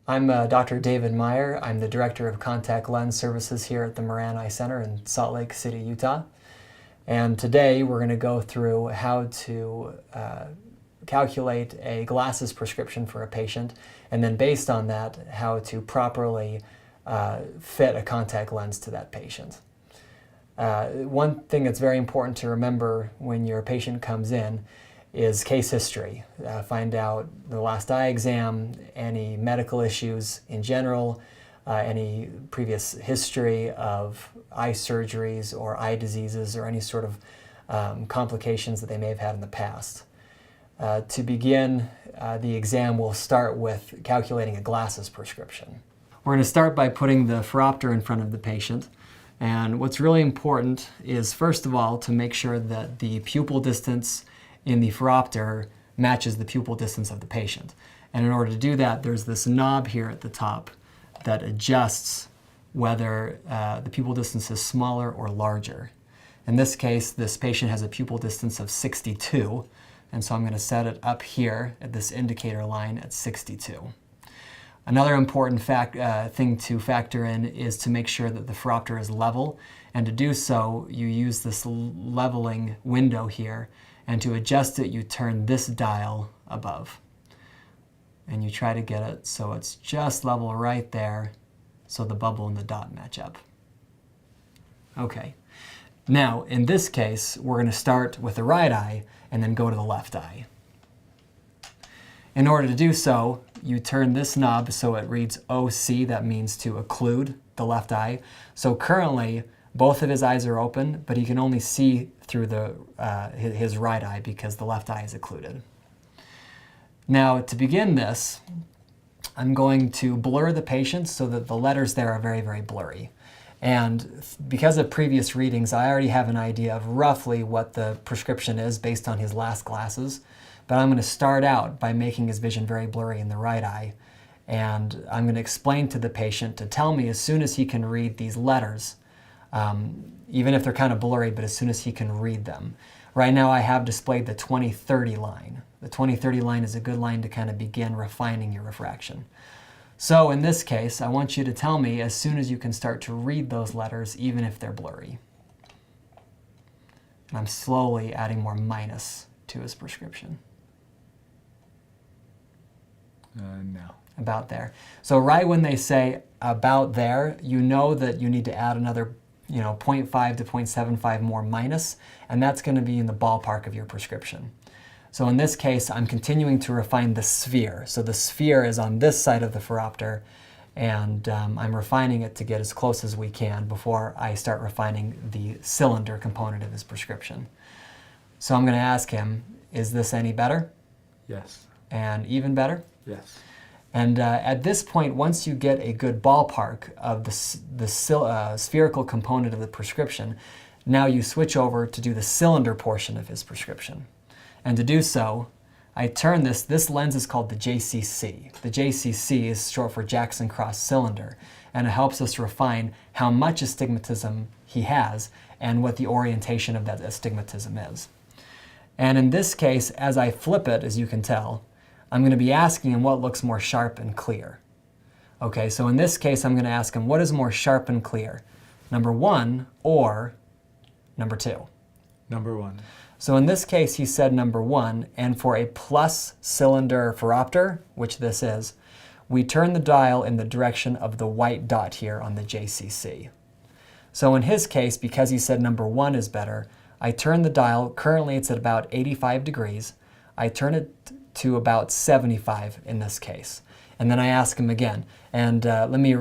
I'm Dr. David Meyer. I'm the Director of Contact Lens Services here at the Moran Eye Center in Salt Lake City, Utah. And today we're going to go through how to calculate a glasses prescription for a patient, and then based on that, how to properly fit a contact lens to that patient. One thing that's very important to remember when your patient comes in is case history. Find out the last eye exam, any medical issues in general, any previous history of eye surgeries or eye diseases or any sort of complications that they may have had in the past. To begin the exam, we'll start with calculating a glasses prescription. We're going to start by putting the phoropter in front of the patient. And what's really important is, first of all, to make sure that the pupil distance in the phoropter matches the pupil distance of the patient. And in order to do that, there's this knob here at the top that adjusts whether the pupil distance is smaller or larger. In this case, this patient has a pupil distance of 62, and so I'm going to set it up here at this indicator line at 62. Another important thing to factor in is to make sure that the phoropter is level, and to do so, you use this leveling window here, and to adjust it, you turn this dial above. And you try to get it so it's just level right there, so the bubble and the dot match up. Okay. Now, in this case, we're going to start with the right eye and then go to the left eye. In order to do so, you turn this knob so it reads OC, that means to occlude the left eye. So currently, both of his eyes are open, but he can only see through his right eye because the left eye is occluded. Now, to begin this, I'm going to blur the patient so that the letters there are very, very blurry. And because of previous readings, I already have an idea of roughly what the prescription is based on his last glasses. But I'm going to start out by making his vision very blurry in the right eye. And I'm going to explain to the patient to tell me as soon as he can read these letters, even if they're kind of blurry, but as soon as he can read them. Right now I have displayed the 20-30 line. The 20-30 line is a good line to kind of begin refining your refraction. So in this case, I want you to tell me as soon as you can start to read those letters, even if they're blurry. And I'm slowly adding more minus to his prescription. No. About there. So right when they say about there, you know that you need to add another 0.5 to 0.75 more minus, and that's going to be in the ballpark of your prescription. So in this case, I'm continuing to refine the sphere. So the sphere is on this side of the phoropter, and I'm refining it to get as close as we can before I start refining the cylinder component of his prescription. So I'm going to ask him, is this any better? Yes. And even better? Yes. And at this point, once you get a good ballpark of the spherical component of the prescription, now you switch over to do the cylinder portion of his prescription. And to do so, I turn this lens is called the JCC. The JCC is short for Jackson Cross Cylinder, and it helps us refine how much astigmatism he has and what the orientation of that astigmatism is. And in this case, as I flip it, as you can tell, I'm going to be asking him what looks more sharp and clear. Okay, so in this case, I'm going to ask him, what is more sharp and clear? Number 1 or number 2? Number 1. So in this case, he said number 1, and for a plus cylinder phoropter, which this is, we turn the dial in the direction of the white dot here on the JCC. So in his case, because he said number 1 is better, I turn the dial, currently it's at about 85 degrees, I turn it to about 75 in this case. And then I ask him again. And let me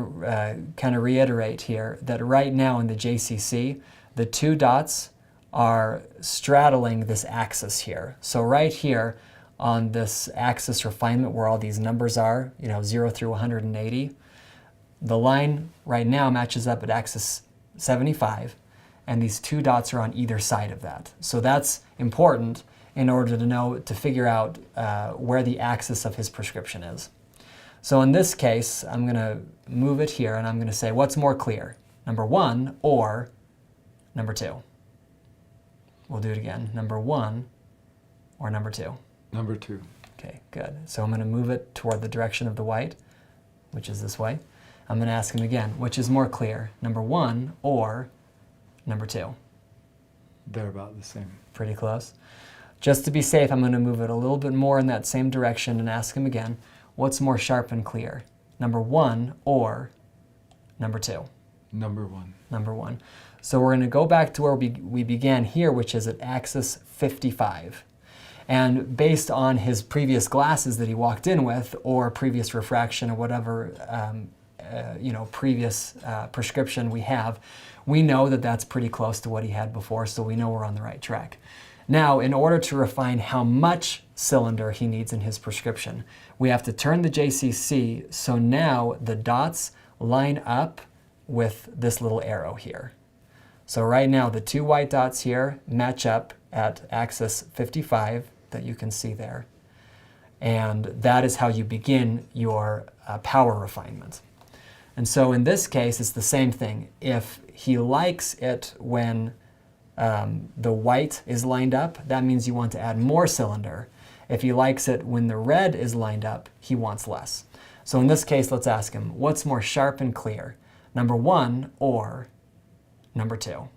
kind of reiterate here that right now in the JCC, the 2 dots are straddling this axis here. So right here on this axis refinement where all these numbers are, 0 through 180, the line right now matches up at axis 75, and these 2 dots are on either side of that. So that's important in order to figure out where the axis of his prescription is. So in this case, I'm going to move it here, and I'm going to say, what's more clear, number 1 or number 2? We'll do it again, number 1 or number 2? Number 2. Okay, good. So I'm going to move it toward the direction of the white. which is this way. I'm going to ask him again, which is more clear, number 1 or number 2? They're about the same. Pretty close. Just to be safe, I'm going to move it a little bit more in that same direction and ask him again, what's more sharp and clear? Number 1 or number 2? Number 1. Number 1. So we're going to go back to where we began here, which is at axis 55. And based on his previous glasses that he walked in with, or previous refraction, or whatever previous prescription we have, we know that that's pretty close to what he had before, so we know we're on the right track. Now, in order to refine how much cylinder he needs in his prescription, we have to turn the JCC so now the dots line up with this little arrow here. So right now, the 2 white dots here match up at axis 55 that you can see there. And that is how you begin your power refinement. And so in this case, it's the same thing. If he likes it when the white is lined up, that means you want to add more cylinder. If he likes it when the red is lined up, he wants less. So in this case, let's ask him, what's more sharp and clear? Number 1 or number 2?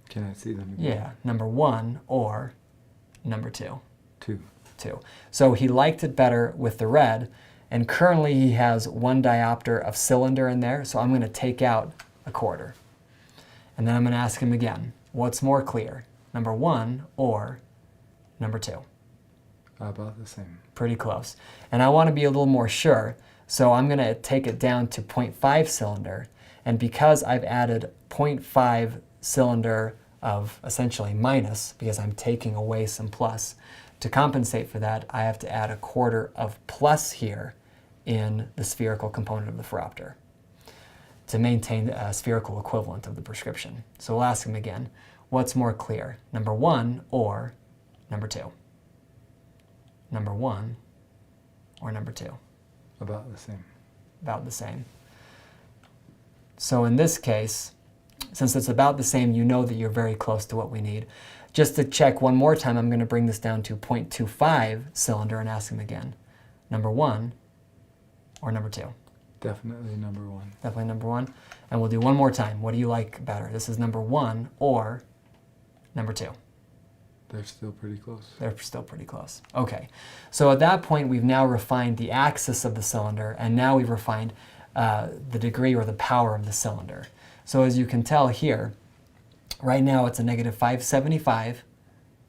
Can I see them again? Yeah, number 1 or number 2? 2. 2. So he liked it better with the red, and currently he has 1 diopter of cylinder in there, so I'm going to take out a quarter. And then I'm going to ask him again, what's more clear? Number 1 or number 2? About the same. Pretty close. And I want to be a little more sure, so I'm going to take it down to 0.5 cylinder, and because I've added 0.5 cylinder of essentially minus, because I'm taking away some plus, to compensate for that, I have to add a quarter of plus here in the spherical component of the phoropter to maintain a spherical equivalent of the prescription. So we'll ask him again, what's more clear? Number 1 or number 2? Number 1 or number 2? About the same. About the same. So in this case, since it's about the same, you know that you're very close to what we need. Just to check one more time, I'm going to bring this down to 0.25 cylinder and ask him again. Number 1 or number 2? Definitely number 1. Definitely number 1. And we'll do one more time. What do you like better? This is number 1 or number 2? They're still pretty close. They're still pretty close. Okay. So at that point, we've now refined the axis of the cylinder, and now we've refined the degree or the power of the cylinder. So as you can tell here, right now it's a negative 575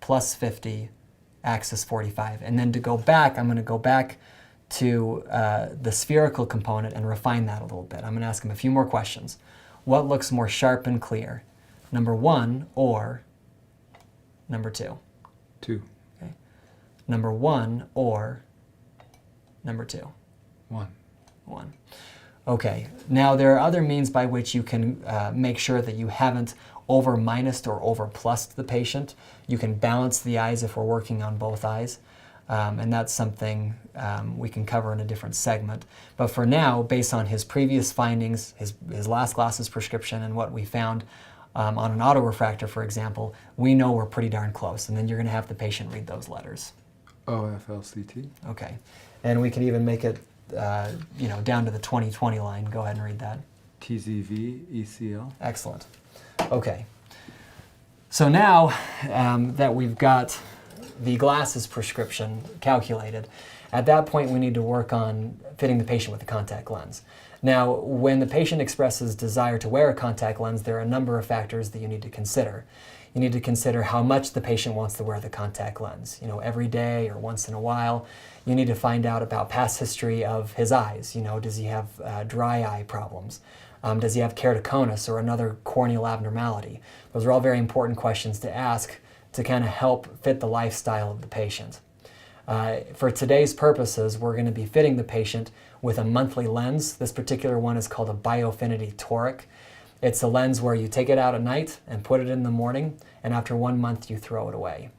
plus 50, axis 45. And then to go back, I'm going to go back to the spherical component and refine that a little bit. I'm going to ask him a few more questions. What looks more sharp and clear? Number 1 or number 2? 2. Okay. Number 1 or number 2? 1. 1. Okay, now there are other means by which you can make sure that you haven't over-minused or over-plussed the patient. You can balance the eyes if we're working on both eyes, and that's something we can cover in a different segment. But for now, based on his previous findings, his last glasses prescription, and what we found on an autorefractor, for example, we know we're pretty darn close, and then you're going to have the patient read those letters. OFLCT. Okay, and we can even make it down to the 20/20 line. Go ahead and read that. TZV ECL. Excellent. Okay. So now that we've got the glasses prescription calculated, at that point we need to work on fitting the patient with a contact lens. Now, when the patient expresses desire to wear a contact lens, there are a number of factors that you need to consider. You need to consider how much the patient wants to wear the contact lens, every day or once in a while. You need to find out about past history of his eyes. Does he have dry eye problems? Does he have keratoconus or another corneal abnormality? Those are all very important questions to ask to kind of help fit the lifestyle of the patient. For today's purposes, we're going to be fitting the patient with a monthly lens. This particular one is called a biofinity toric. It's a lens where you take it out at night and put it in the morning, and after 1 month you throw it away.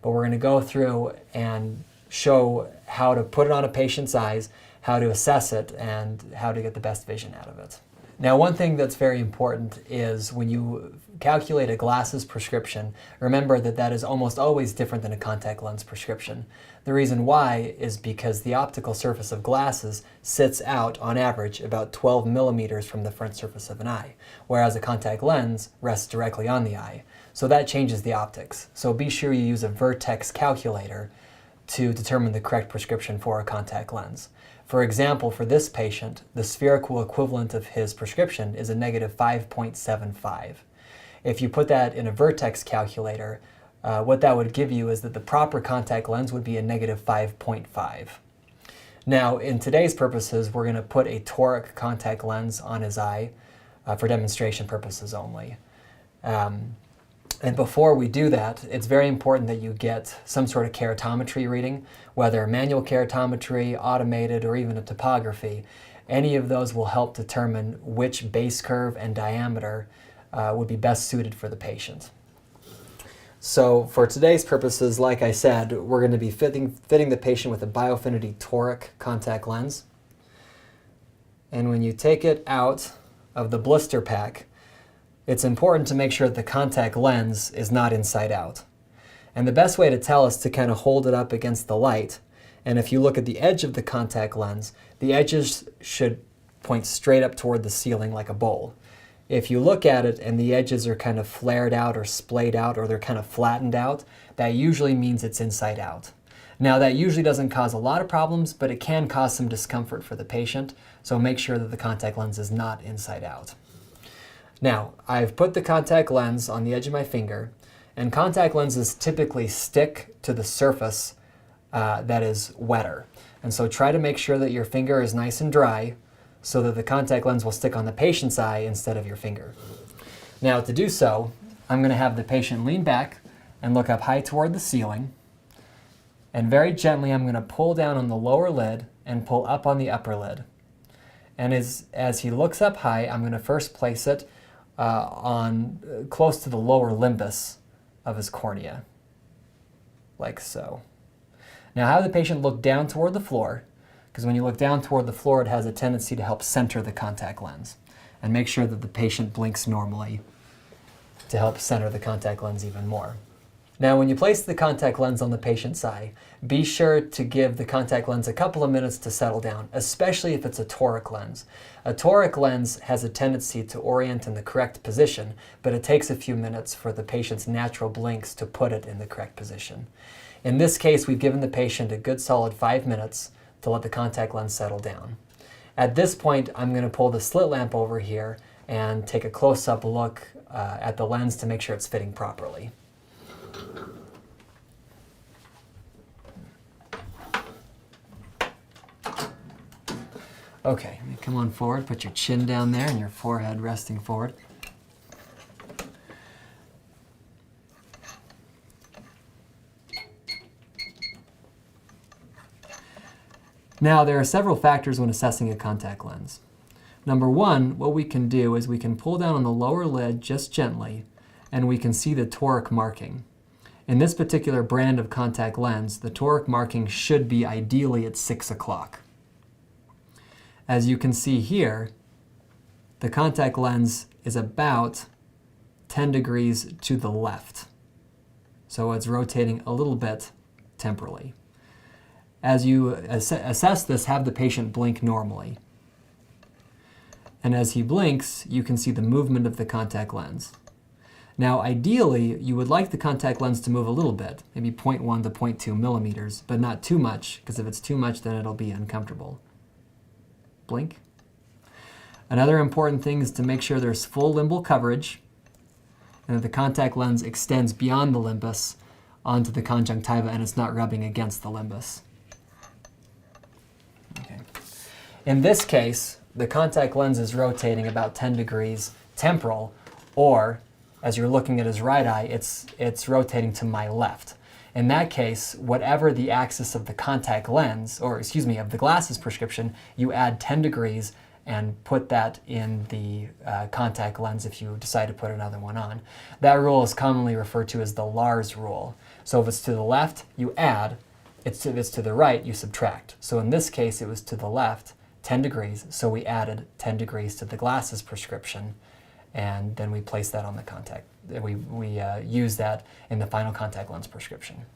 But we're going to go through and show how to put it on a patient's eyes, how to assess it, and how to get the best vision out of it. Now, one thing that's very important is when you calculate a glasses prescription, remember that that is almost always different than a contact lens prescription. The reason why is because the optical surface of glasses sits out, on average, about 12 millimeters from the front surface of an eye, whereas a contact lens rests directly on the eye. So that changes the optics. So be sure you use a vertex calculator to determine the correct prescription for a contact lens. For example, for this patient, the spherical equivalent of his prescription is a negative 5.75. If you put that in a vertex calculator, what that would give you is that the proper contact lens would be a negative 5.5. Now, in today's purposes, we're going to put a toric contact lens on his eye for demonstration purposes only. And before we do that, it's very important that you get some sort of keratometry reading, whether manual keratometry, automated, or even a topography. Any of those will help determine which base curve and diameter would be best suited for the patient. So for today's purposes, like I said, we're going to be fitting the patient with a biofinity toric contact lens. And when you take it out of the blister pack, it's important to make sure that the contact lens is not inside out. And the best way to tell is to kind of hold it up against the light. And if you look at the edge of the contact lens, the edges should point straight up toward the ceiling like a bowl. If you look at it and the edges are kind of flared out or splayed out or they're kind of flattened out, that usually means it's inside out. Now, that usually doesn't cause a lot of problems, but it can cause some discomfort for the patient, so make sure that the contact lens is not inside out. Now, I've put the contact lens on the edge of my finger, and contact lenses typically stick to the surface that is wetter. And so try to make sure that your finger is nice and dry so that the contact lens will stick on the patient's eye instead of your finger. Now, to do so, I'm going to have the patient lean back and look up high toward the ceiling. And very gently, I'm going to pull down on the lower lid and pull up on the upper lid. And as he looks up high, I'm going to first place it close to the lower limbus of his cornea, like so. Now have the patient look down toward the floor, because when you look down toward the floor, it has a tendency to help center the contact lens. And make sure that the patient blinks normally to help center the contact lens even more. Now, when you place the contact lens on the patient's eye, be sure to give the contact lens a couple of minutes to settle down, especially if it's a toric lens. A toric lens has a tendency to orient in the correct position, but it takes a few minutes for the patient's natural blinks to put it in the correct position. In this case, we've given the patient a good solid 5 minutes to let the contact lens settle down. At this point, I'm going to pull the slit lamp over here and take a close-up look at the lens to make sure it's fitting properly. Okay, come on forward, put your chin down there and your forehead resting forward. Now, there are several factors when assessing a contact lens. Number one, what we can do is we can pull down on the lower lid just gently, and we can see the toric marking. In this particular brand of contact lens, the toric marking should be ideally at 6 o'clock. As you can see here, the contact lens is about 10 degrees to the left. So it's rotating a little bit temporally. As you assess this, have the patient blink normally. And as he blinks, you can see the movement of the contact lens. Now, ideally, you would like the contact lens to move a little bit, maybe 0.1 to 0.2 millimeters, but not too much, because if it's too much, then it'll be uncomfortable. Blink. Another important thing is to make sure there's full limbal coverage and that the contact lens extends beyond the limbus onto the conjunctiva and it's not rubbing against the limbus. Okay. In this case, the contact lens is rotating about 10 degrees temporal, or as you're looking at his right eye, it's rotating to my left. In that case, whatever the axis of the contact lens, or excuse me, of the glasses prescription, you add 10 degrees and put that in the contact lens if you decide to put another one on. That rule is commonly referred to as the Lars rule. So if it's to the left, you add. If it's to the right, you subtract. So in this case, it was to the left, 10 degrees, so we added 10 degrees to the glasses prescription, and then we placed that on the contact. We use that in the final contact lens prescription.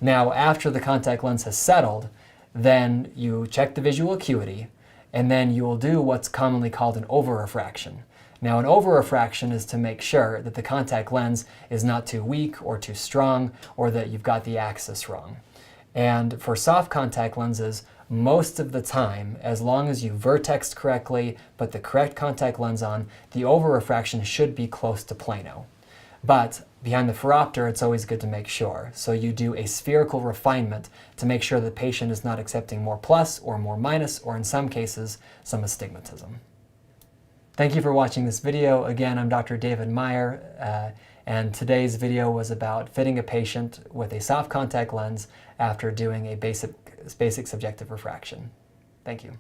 Now, after the contact lens has settled, then you check the visual acuity, and then you will do what's commonly called an over-refraction. Now, an over-refraction is to make sure that the contact lens is not too weak or too strong, or that you've got the axis wrong. And for soft contact lenses, most of the time, as long as you vertexed correctly, put the correct contact lens on, the over-refraction should be close to plano. But behind the phoropter, it's always good to make sure. So you do a spherical refinement to make sure the patient is not accepting more plus or more minus, or in some cases, some astigmatism. Thank you for watching this video. Again, I'm Dr. David Meyer, and today's video was about fitting a patient with a soft contact lens after doing a basic subjective refraction. Thank you.